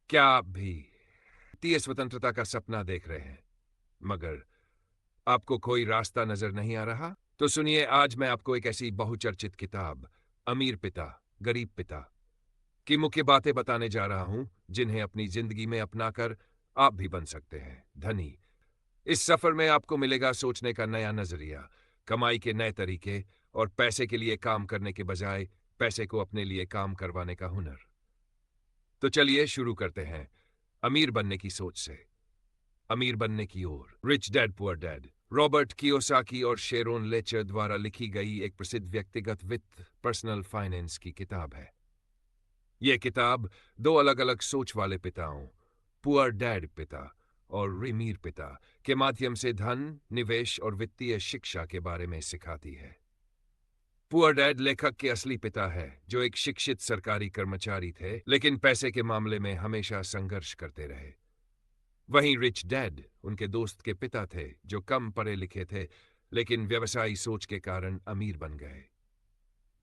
क्या आप भी वित्तीय स्वतंत्रता का सपना देख रहे हैं, मगर आपको कोई रास्ता नजर नहीं आ रहा? तो सुनिए, आज मैं आपको एक ऐसी बहुचर्चित किताब, अमीर पिता, गरीब पिता की मुख्य बातें बताने जा रहा हूं, जिन्हें अपनी जिंदगी में अपनाकर आप भी बन सकते हैं धनी। इस सफर में आपको मिलेगा सोचने का नया नजरिया, कमाई के नए तरीके और पैसे के लिए काम करने के बजाय पैसे को अपने लिए काम करवाने का हुनर। तो चलिए शुरू करते हैं अमीर बनने की सोच से अमीर बनने की ओर। Rich dad poor dad, Robert Kiyosaki और शेरोन लेचर द्वारा लिखी गई एक प्रसिद्ध व्यक्तिगत वित्त पर्सनल फाइनेंस की किताब है। यह किताब दो अलग अलग सोच वाले पिताओं, पुअर डैड पिता और रिमीर पिता, के माध्यम से धन, निवेश और वित्तीय शिक्षा के बारे में सिखाती है। पुअर डैड लेखक के असली पिता है, जो एक शिक्षित सरकारी कर्मचारी थे लेकिन पैसे के मामले में हमेशा संघर्ष करते रहे। वहीं रिच डैड उनके दोस्त के पिता थे, जो कम पढ़े लिखे थे लेकिन व्यवसायी सोच के कारण अमीर बन गए।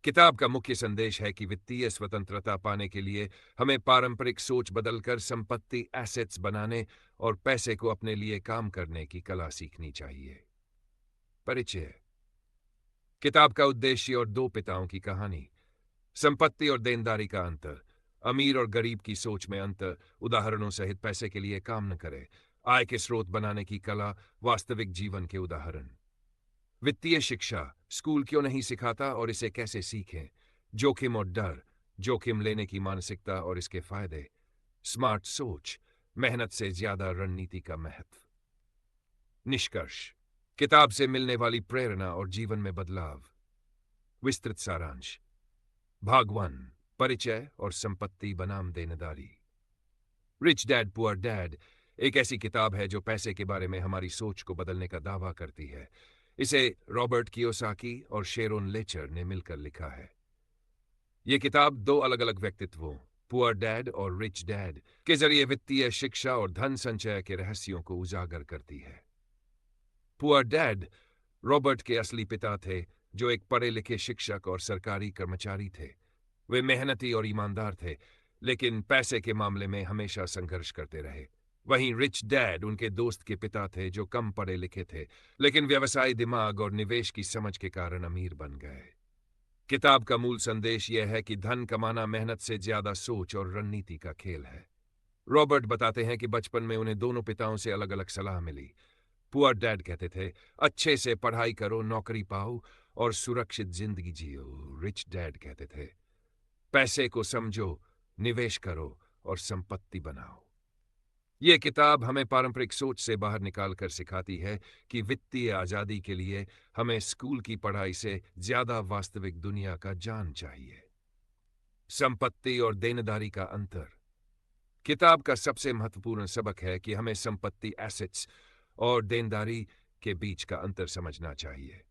किताब का मुख्य संदेश है कि वित्तीय स्वतंत्रता पाने के लिए हमें पारंपरिक सोच बदलकर संपत्ति एसेट्स बनाने और पैसे को अपने लिए काम करने की कला सीखनी चाहिए। परिचय। किताब का उद्देश्य और दो पिताओं की कहानी। संपत्ति और देनदारी का अंतर, अमीर और गरीब की सोच में अंतर, उदाहरणों सहित पैसे के लिए काम न करें, आय के स्रोत बनाने की कला, वास्तविक जीवन के उदाहरण। वित्तीय शिक्षा, स्कूल क्यों नहीं सिखाता और इसे कैसे सीखें। जोखिम और डर, जोखिम लेने की मानसिकता और इसके फायदे। स्मार्ट सोच, मेहनत से ज्यादा रणनीति का महत्व। निष्कर्ष। किताब से मिलने वाली प्रेरणा और जीवन में बदलाव। विस्तृत सारांश। भाग 1, परिचय और संपत्ति बनाम देनदारी। रिच डैड पुअर डैड एक ऐसी किताब है जो पैसे के बारे में हमारी सोच को बदलने का दावा करती है। इसे रॉबर्ट कियोसाकी और शेरोन लेचर ने मिलकर लिखा है। यह किताब दो अलग अलग व्यक्तित्वों, पुअर डैड और रिच डैड, के जरिए वित्तीय शिक्षा और धन संचय के रहस्यों को उजागर करती है। पुअर डैड रॉबर्ट के असली पिता थे, जो एक पढ़े लिखे शिक्षक और सरकारी कर्मचारी थे। वे मेहनती और ईमानदार थे, लेकिन पैसे के मामले में हमेशा संघर्ष करते रहे। वहीं रिच डैड उनके दोस्त के पिता थे, जो कम पढ़े लिखे थे लेकिन व्यवसायी दिमाग और निवेश की समझ के कारण अमीर बन गए। किताब का मूल संदेश यह है कि धन कमाना मेहनत से ज्यादा सोच और रणनीति का खेल है। रॉबर्ट बताते हैं कि बचपन में उन्हें दोनों पिताओं से अलग अलग सलाह मिली। पुअर डैड कहते थे, अच्छे से पढ़ाई करो, नौकरी पाओ और सुरक्षित जिंदगी जियो। रिच डैड कहते थे, पैसे को समझो, निवेश करो और संपत्ति बनाओ। यह किताब हमें पारंपरिक सोच से बाहर निकालकर सिखाती है कि वित्तीय आजादी के लिए हमें स्कूल की पढ़ाई से ज्यादा वास्तविक दुनिया का ज्ञान चाहिए। संपत्ति और देनदारी का अंतर। किताब का सबसे महत्वपूर्ण सबक है कि हमें संपत्ति एसेट्स और देनदारी के बीच का अंतर समझना चाहिए।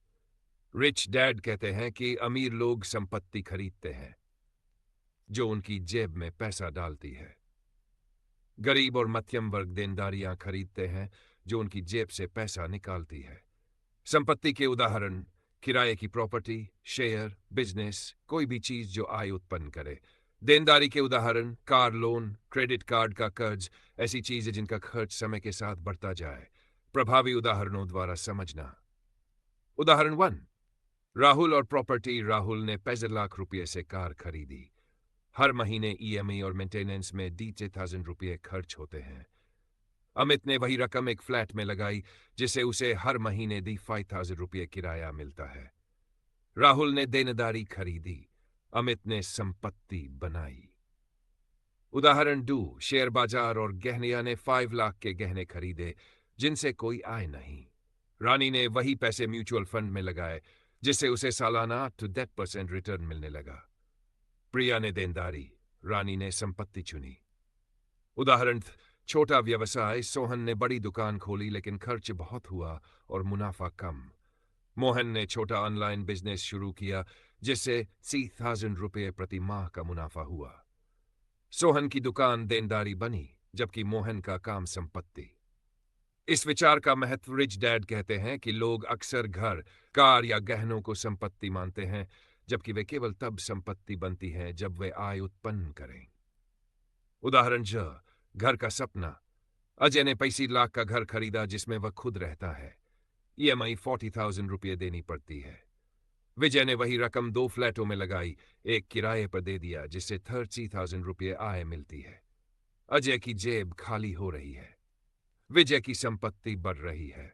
रिच डैड कहते हैं कि अमीर लोग संपत्ति खरीदते हैं, जो उनकी जेब में पैसा डालती है। गरीब और मध्यम वर्ग देनदारियां खरीदते हैं, जो उनकी जेब से पैसा निकालती है। संपत्ति के उदाहरण, किराए की प्रॉपर्टी, शेयर, बिजनेस, कोई भी चीज जो आय उत्पन्न करे। देनदारी के उदाहरण, कार लोन, क्रेडिट कार्ड का कर्ज, ऐसी चीजें जिनका खर्च समय के साथ बढ़ता जाए। प्रभावी उदाहरणों द्वारा समझना। उदाहरण 1, राहुल और प्रॉपर्टी। राहुल ने 65 लाख रुपये से कार खरीदी। हर महीने ईएमआई और मेंटेनेंस में ₹80,000 खर्च होते हैं। अमित ने वही रकम एक फ्लैट में लगाई, जिसे उसे हर महीने ₹5,000 किराया मिलता है। राहुल ने देनदारी खरीदी, अमित ने संपत्ति बनाई। उदाहरण 2, शेयर बाजार और गहनिया ने 5 लाख के गहने खरीदे, जिनसे कोई आय नहीं। रानी ने वही पैसे म्यूचुअल फंड में लगाए, जिससे उसे सालाना 8% रिटर्न मिलने लगा। प्रिया ने देनदारी, रानी ने संपत्ति चुनी। उदाहरण, छोटा व्यवसाय। सोहन ने बड़ी दुकान खोली लेकिन खर्च बहुत हुआ और मुनाफा कम। मोहन ने छोटा ऑनलाइन बिजनेस शुरू किया, जिससे ₹30,000 प्रति माह का मुनाफा हुआ। सोहन की दुकान देनदारी बनी, जबकि मोहन का काम संपत्ति। इस विचार का महत्व रिच डैड कहते हैं कि लोग अक्सर घर, कार या गहनों को संपत्ति मानते हैं, जबकि वे केवल तब संपत्ति बनती है जब वे आय उत्पन्न करें। उदाहरण ज, घर का सपना। अजय ने 35 लाख का घर खरीदा जिसमें वह खुद रहता है। ईएमआई 40,000 रुपये देनी पड़ती है। विजय ने वही रकम 2 फ्लैटों में लगाई, एक किराए पर दे दिया जिससे 30,000 रुपये आय मिलती है। अजय की जेब खाली हो रही है, विजय की संपत्ति बढ़ रही है।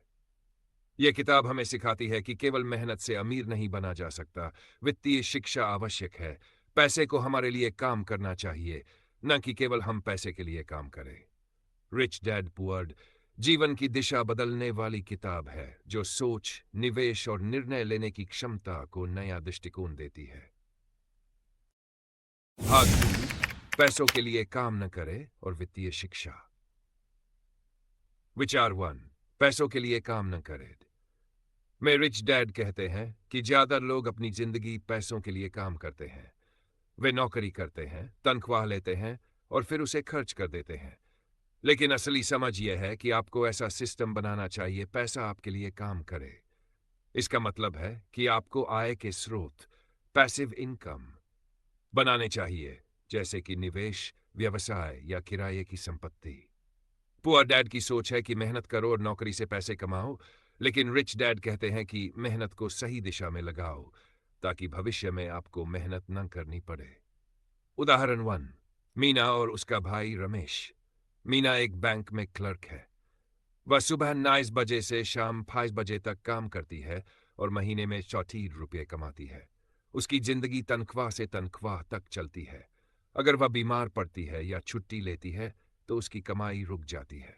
यह किताब हमें सिखाती है कि केवल मेहनत से अमीर नहीं बना जा सकता, वित्तीय शिक्षा आवश्यक है। पैसे को हमारे लिए काम करना चाहिए, न कि केवल हम पैसे के लिए काम करें। रिच डैड पुअर जीवन की दिशा बदलने वाली किताब है जो सोच, निवेश और निर्णय लेने की क्षमता को नया दृष्टिकोण देती है। भाग 2, पैसों के लिए काम न करें और वित्तीय शिक्षा। विचार 1, पैसों के लिए काम न करें। में रिच डैड कहते हैं कि ज्यादा लोग अपनी जिंदगी पैसों के लिए काम करते हैं। वे नौकरी करते हैं, तनख्वाह लेते हैं और फिर उसे खर्च कर देते हैं। लेकिन असली समझ यह है कि आपको ऐसा सिस्टम बनाना चाहिए पैसा आपके लिए काम करे। इसका मतलब है कि आपको आय के स्रोत, पैसिव इनकम बनाने चाहिए, जैसे कि निवेश, व्यवसाय या किराए की संपत्ति। पुअर डैड की सोच है कि मेहनत करो और नौकरी से पैसे कमाओ, लेकिन रिच डैड कहते हैं कि मेहनत को सही दिशा में लगाओ ताकि भविष्य में आपको मेहनत न करनी पड़े। उदाहरण 1, मीना और उसका भाई रमेश। मीना एक बैंक में क्लर्क है। वह सुबह 9 बजे से शाम 5 बजे तक काम करती है और महीने में 34 रुपये कमाती है। उसकी जिंदगी तनख्वाह से तनख्वाह तक चलती है। अगर वह बीमार पड़ती है या छुट्टी लेती है तो उसकी कमाई रुक जाती है।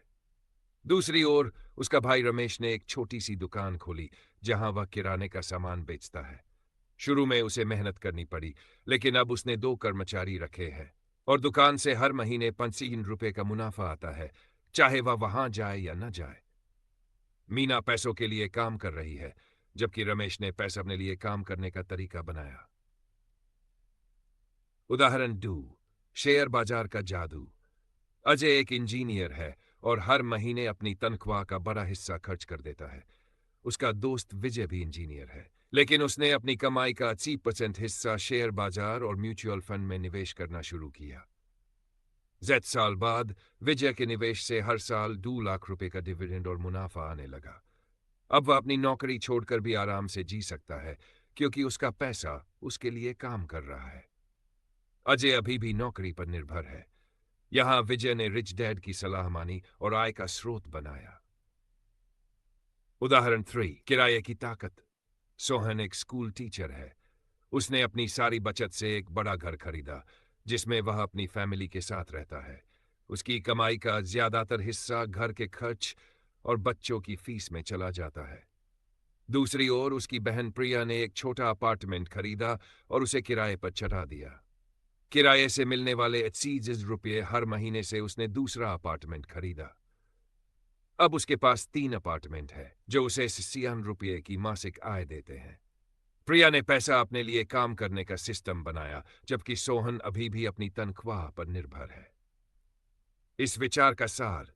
दूसरी ओर उसका भाई रमेश ने एक छोटी सी दुकान खोली जहां वह किराने का सामान बेचता है। शुरू में उसे मेहनत करनी पड़ी, लेकिन अब उसने 2 कर्मचारी रखे हैं और दुकान से हर महीने 35 रुपये का मुनाफा आता है, चाहे वह वहां जाए या न जाए। मीना पैसों के लिए काम कर रही है, जबकि रमेश ने पैसा अपने लिए काम करने का तरीका बनाया। उदाहरण 2, शेयर बाजार का जादू। अजय एक इंजीनियर है और हर महीने अपनी तनख्वाह का बड़ा हिस्सा खर्च कर देता है। उसका दोस्त विजय भी इंजीनियर है, लेकिन उसने अपनी कमाई का 80% हिस्सा शेयर बाजार और म्यूचुअल फंड में निवेश करना शुरू किया। 7 साल बाद विजय के निवेश से हर साल 2 लाख रुपए का डिविडेंड और मुनाफा आने लगा। अब वह अपनी नौकरी छोड़कर भी आराम से जी सकता है, क्योंकि उसका पैसा उसके लिए काम कर रहा है। अजय अभी भी नौकरी पर निर्भर है। यहां विजय ने रिच डैड की सलाह मानी और आय का स्रोत बनाया। उदाहरण 3, किराए की ताकत। सोहन एक स्कूल टीचर है। उसने अपनी सारी बचत से एक बड़ा घर खरीदा जिसमें वह अपनी फैमिली के साथ रहता है। उसकी कमाई का ज्यादातर हिस्सा घर के खर्च और बच्चों की फीस में चला जाता है। दूसरी ओर उसकी बहन प्रिया ने एक छोटा अपार्टमेंट खरीदा और उसे किराए पर चढ़ा दिया। किराए से मिलने वाले 80 रुपये हर महीने से उसने दूसरा अपार्टमेंट खरीदा। अब उसके पास 3 अपार्टमेंट है जो उसे 86 रुपये की मासिक आय देते हैं। प्रिया ने पैसा अपने लिए काम करने का सिस्टम बनाया, जबकि सोहन अभी भी अपनी तनख्वाह पर निर्भर है। इस विचार का सार,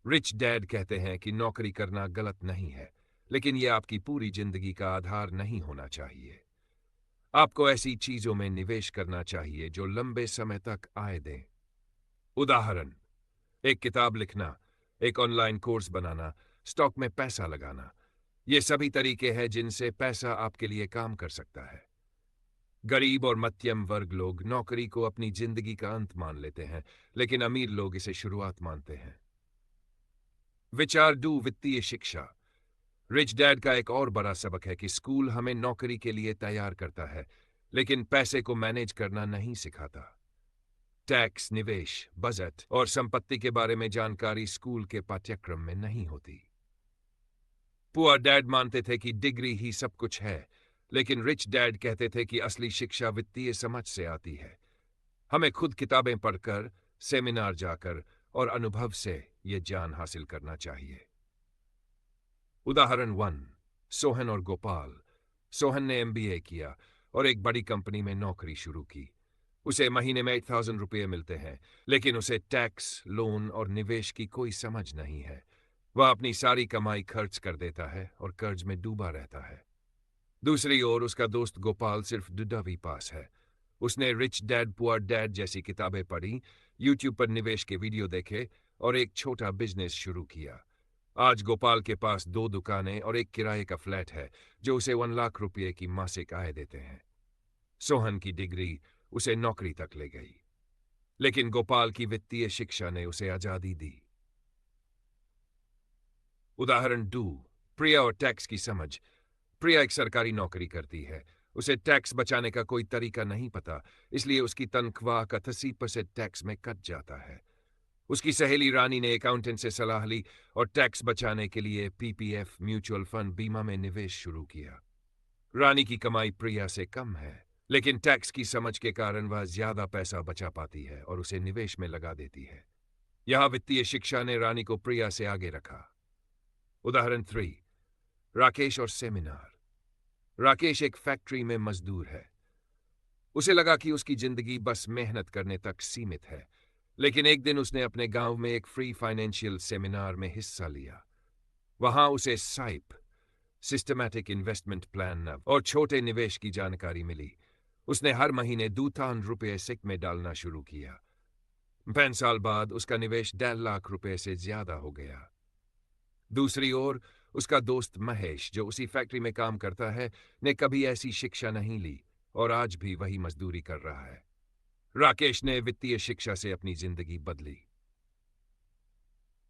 रिच डैड कहते हैं कि नौकरी करना गलत नहीं है, लेकिन यह आपकी पूरी जिंदगी का आधार नहीं होना चाहिए। आपको ऐसी चीजों में निवेश करना चाहिए जो लंबे समय तक आय दें। उदाहरण, एक किताब लिखना, एक ऑनलाइन कोर्स बनाना, स्टॉक में पैसा लगाना। ये सभी तरीके हैं जिनसे पैसा आपके लिए काम कर सकता है। गरीब और मध्यम वर्ग लोग नौकरी को अपनी जिंदगी का अंत मान लेते हैं, लेकिन अमीर लोग इसे शुरुआत मानते हैं। विचार 2, वित्तीय शिक्षा। रिच डैड का एक और बड़ा सबक है कि स्कूल हमें नौकरी के लिए तैयार करता है, लेकिन पैसे को मैनेज करना नहीं सिखाता। टैक्स, निवेश, बजट और संपत्ति के बारे में जानकारी स्कूल के पाठ्यक्रम में नहीं होती। पुअर डैड मानते थे कि डिग्री ही सब कुछ है, लेकिन रिच डैड कहते थे कि असली शिक्षा वित्तीय समझ से आती है। हमें खुद किताबें पढ़कर, सेमिनार जाकर और अनुभव से यह ज्ञान हासिल करना चाहिए। उदाहरण 1, सोहन और गोपाल। सोहन ने MBA किया और एक बड़ी कंपनी में नौकरी शुरू की। उसे महीने में 8,000 रुपये मिलते हैं, लेकिन उसे टैक्स, लोन और निवेश की कोई समझ नहीं है। वह अपनी सारी कमाई खर्च कर देता है और कर्ज में डूबा रहता है। दूसरी ओर उसका दोस्त गोपाल सिर्फ 12वीं पास है। उसने रिच डैड पुअर डैड जैसी किताबें पढ़ी, यूट्यूब पर निवेश के वीडियो देखे और एक छोटा बिजनेस शुरू किया। आज गोपाल के पास 2 दुकानें और एक किराए का फ्लैट है जो उसे 1 लाख रुपये की मासिक आय देते हैं। सोहन की डिग्री उसे नौकरी तक ले गई, लेकिन गोपाल की वित्तीय शिक्षा ने उसे आजादी दी। उदाहरण 2, प्रिया और टैक्स की समझ। प्रिया एक सरकारी नौकरी करती है। उसे टैक्स बचाने का कोई तरीका नहीं पता, इसलिए उसकी तनख्वाह का 80% टैक्स में कट जाता है। उसकी सहेली रानी ने अकाउंटेंट से सलाह ली और टैक्स बचाने के लिए पीपीएफ म्यूचुअल फंड बीमा में निवेश शुरू किया। रानी की कमाई प्रिया से कम है, लेकिन टैक्स की समझ के कारण वह ज्यादा पैसा बचा पाती है और उसे निवेश में लगा देती है। यह वित्तीय शिक्षा ने रानी को प्रिया से आगे रखा। उदाहरण 3, राकेश और सेमिनार। राकेश एक फैक्ट्री में मजदूर है। उसे लगा कि उसकी जिंदगी बस मेहनत करने तक सीमित है, लेकिन एक दिन उसने अपने गांव में एक फ्री फाइनेंशियल सेमिनार में हिस्सा लिया। वहां उसे साइप, सिस्टमैटिक इन्वेस्टमेंट प्लान और छोटे निवेश की जानकारी मिली। उसने हर महीने 2,000 रुपये सिक में डालना शुरू किया। 5 साल बाद उसका निवेश 1.5 लाख रुपए से ज्यादा हो गया। दूसरी ओर उसका दोस्त महेश, जो उसी फैक्ट्री में काम करता है, ने कभी ऐसी शिक्षा नहीं ली और आज भी वही मजदूरी कर रहा है। राकेश ने वित्तीय शिक्षा से अपनी जिंदगी बदली।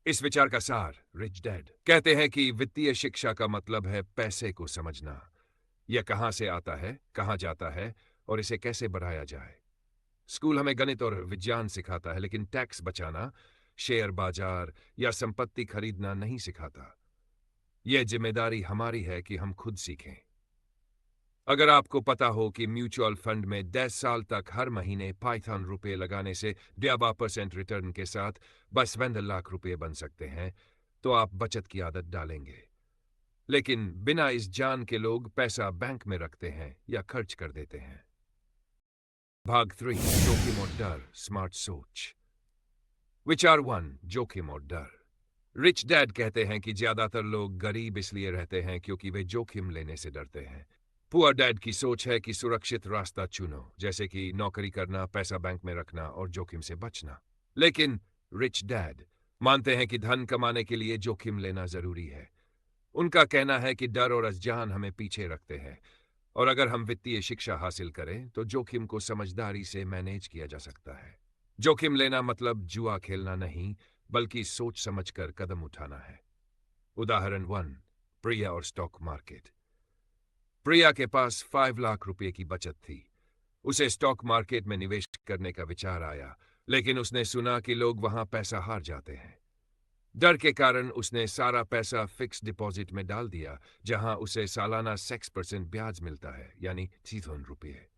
इस विचार का सार रिच डैड कहते हैं कि वित्तीय शिक्षा का मतलब है पैसे को समझना। यह कहां से आता है, कहां जाता है और इसे कैसे बढ़ाया जाए। स्कूल हमें गणित और विज्ञान सिखाता है, लेकिन टैक्स बचाना, शेयर बाजार या संपत्ति खरीदना नहीं सिखाता। यह जिम्मेदारी हमारी है कि हम खुद सीखें। अगर आपको पता हो कि म्यूचुअल फंड में 10 साल तक हर महीने 5,000 रुपये लगाने से 12% रिटर्न के साथ बस 12 लाख रुपये बन सकते हैं, तो आप बचत की आदत डालेंगे। लेकिन बिना इस जान के लोग पैसा बैंक में रखते हैं या खर्च कर देते हैं। भाग 3, जोखिम और डर, स्मार्ट सोच। विचार 1, जोखिम और डर। रिच डैड कहते हैं कि ज्यादातर लोग गरीब इसलिए रहते हैं क्योंकि वे जोखिम लेने से डरते हैं। पुअर डैड की सोच है कि सुरक्षित रास्ता चुनो, जैसे कि नौकरी करना, पैसा बैंक में रखना और जोखिम से बचना। लेकिन रिच डैड मानते हैं कि धन कमाने के लिए जोखिम लेना जरूरी है। उनका कहना है कि डर और अनजान हमें पीछे रखते हैं, और अगर हम वित्तीय शिक्षा हासिल करें तो जोखिम को समझदारी से मैनेज किया जा सकता है। जोखिम लेना मतलब जुआ खेलना नहीं, बल्कि सोच समझकर कदम उठाना है। उदाहरण 1, प्रिया और स्टॉक मार्केट। प्रिया के पास 5 लाख रुपए की बचत थी। उसे स्टॉक मार्केट में निवेश करने का विचार आया, लेकिन उसने सुना कि लोग वहां पैसा हार जाते हैं। डर के कारण उसने सारा पैसा फिक्स डिपॉजिट में डाल दिया, जहां उसे सालाना 6% ब्याज मिलता है, यानी 3,000 रुपये।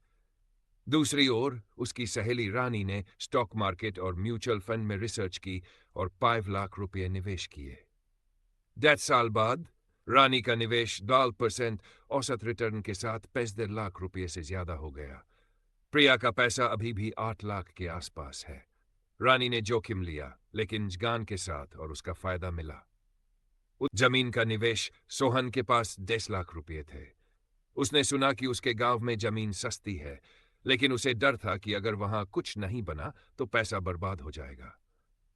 दूसरी ओर उसकी सहेली रानी ने स्टॉक मार्केट और म्यूचुअल फंड में रिसर्च की और 5 लाख रुपये निवेश किए। 10 साल बाद रानी का निवेश 12% औसत रिटर्न के साथ 65 लाख रुपये से ज्यादा हो गया। प्रिया का पैसा अभी भी 8 लाख के आसपास है। रानी ने जोखिम लिया, लेकिन ज्ञान के साथ, और उसका फायदा मिला। उस जमीन का निवेश सोहन के पास 10 लाख रुपये थे। उसने सुना कि उसके गांव में जमीन सस्ती है, लेकिन उसे डर था कि अगर वहां कुछ नहीं बना तो पैसा बर्बाद हो जाएगा।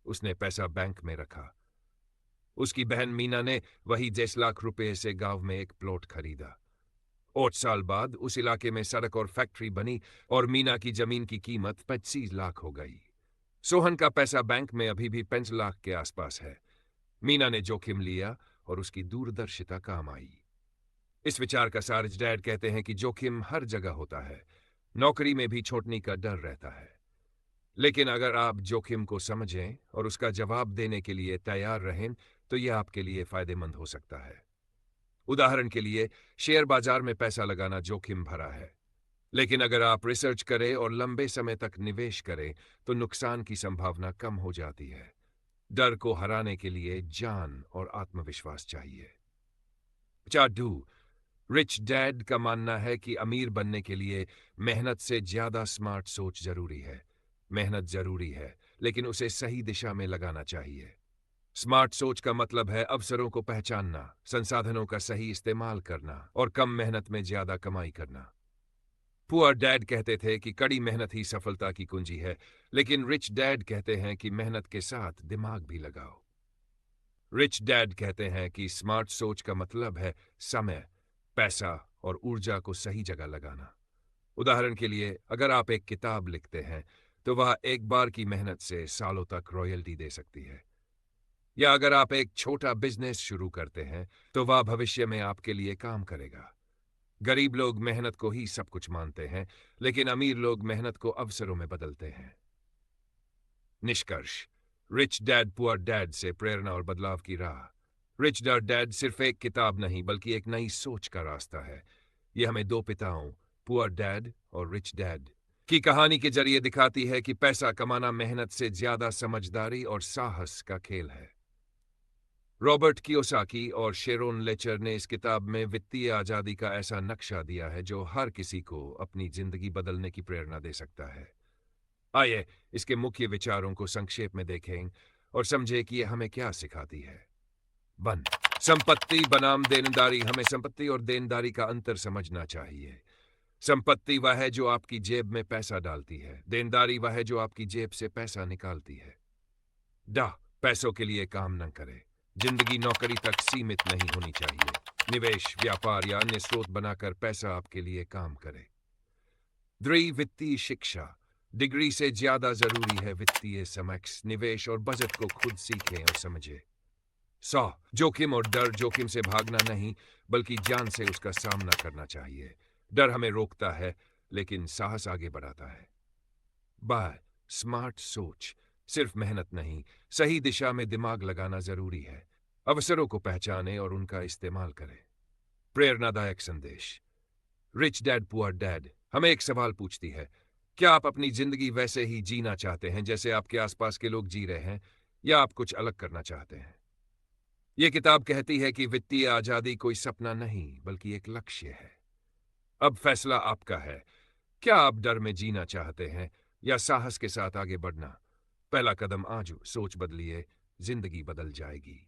उसने पैसा बैंक में रखा। उसकी बहन मीना ने वही 10 लाख रुपए से गांव में एक प्लॉट खरीदा। 8 साल बाद उस इलाके में सड़क और फैक्ट्री बनी और मीना की जमीन की कीमत 25 लाख हो गई। सोहन का पैसा बैंक में अभी भी 5 लाख के आसपास है। मीना ने जोखिम लिया और उसकी दूरदर्शिता काम आई। इस विचार का सार डैड कहते हैं कि जोखिम हर जगह होता है। नौकरी में भी छूटने का डर रहता है, लेकिन अगर आप जोखिम को समझें और उसका जवाब देने के लिए तैयार रहें तो यह आपके लिए फायदेमंद हो सकता है। उदाहरण के लिए, शेयर बाजार में पैसा लगाना जोखिम भरा है, लेकिन अगर आप रिसर्च करें और लंबे समय तक निवेश करें तो नुकसान की संभावना कम हो जाती है। डर को हराने के लिए जान और आत्मविश्वास चाहिए। चाडू, रिच डैड का मानना है कि अमीर बनने के लिए मेहनत से ज्यादा स्मार्ट सोच जरूरी है। मेहनत जरूरी है, लेकिन उसे सही दिशा में लगाना चाहिए। स्मार्ट सोच का मतलब है अवसरों को पहचानना, संसाधनों का सही इस्तेमाल करना और कम मेहनत में ज्यादा कमाई करना। पुअर डैड कहते थे कि कड़ी मेहनत ही सफलता की कुंजी है, लेकिन रिच डैड कहते हैं कि मेहनत के साथ दिमाग भी लगाओ। रिच डैड कहते हैं कि स्मार्ट सोच का मतलब है समय, पैसा और ऊर्जा को सही जगह लगाना। उदाहरण के लिए, अगर आप एक किताब लिखते हैं तो वह एक बार की मेहनत से सालों तक रॉयल्टी दे सकती है। या अगर आप एक छोटा बिजनेस शुरू करते हैं तो वह भविष्य में आपके लिए काम करेगा। गरीब लोग मेहनत को ही सब कुछ मानते हैं, लेकिन अमीर लोग मेहनत को अवसरों में बदलते हैं। निष्कर्ष, रिच डैड पुअर डैड से प्रेरणा और बदलाव की राह। रिच डैड डैड सिर्फ एक किताब नहीं बल्कि एक नई सोच का रास्ता है। यह हमें दो पिताओं, पुअर डैड और रिच डैड की कहानी के जरिए दिखाती है कि पैसा कमाना मेहनत से ज्यादा समझदारी और साहस का खेल है। रॉबर्ट कियोसाकी और शेरोन लेचर ने इस किताब में वित्तीय आजादी का ऐसा नक्शा दिया है जो हर किसी को अपनी जिंदगी बदलने की प्रेरणा दे सकता है। आइए इसके मुख्य विचारों को संक्षेप में देखें और समझें कि यह हमें क्या सिखाती है। 1. संपत्ति बनाम देनदारी। हमें संपत्ति और देनदारी का अंतर समझना चाहिए। संपत्ति वह है जो आपकी जेब में पैसा डालती है, देनदारी वह है जो आपकी जेब से पैसा निकालती है। पैसों के लिए काम न करें। जिंदगी नौकरी तक सीमित नहीं होनी चाहिए। निवेश, व्यापार या अन्य स्रोत बनाकर पैसा आपके लिए काम करे। वित्तीय शिक्षा। डिग्री से ज्यादा जरूरी है वित्तीय समझ, निवेश और बजट को खुद सीखें और समझें। 100. जोखिम और डर। जोखिम से भागना नहीं बल्कि जान से उसका सामना करना चाहिए। डर हमें रोकता है लेकिन साहस आगे बढ़ाता है। स्मार्ट सोच। सिर्फ मेहनत नहीं, सही दिशा में दिमाग लगाना जरूरी है। अवसरों को पहचानें और उनका इस्तेमाल करें। प्रेरणादायक संदेश। रिच डैड पुअर डैड हमें एक सवाल पूछती है, क्या आप अपनी जिंदगी वैसे ही जीना चाहते हैं जैसे आपके आसपास के लोग जी रहे हैं, या आप कुछ अलग करना चाहते हैं? यह किताब कहती है कि वित्तीय आजादी कोई सपना नहीं बल्कि एक लक्ष्य है। अब फैसला आपका है। क्या आप डर में जीना चाहते हैं या साहस के साथ आगे बढ़ना? पहला कदम आज सोच बदलिए, जिंदगी बदल जाएगी।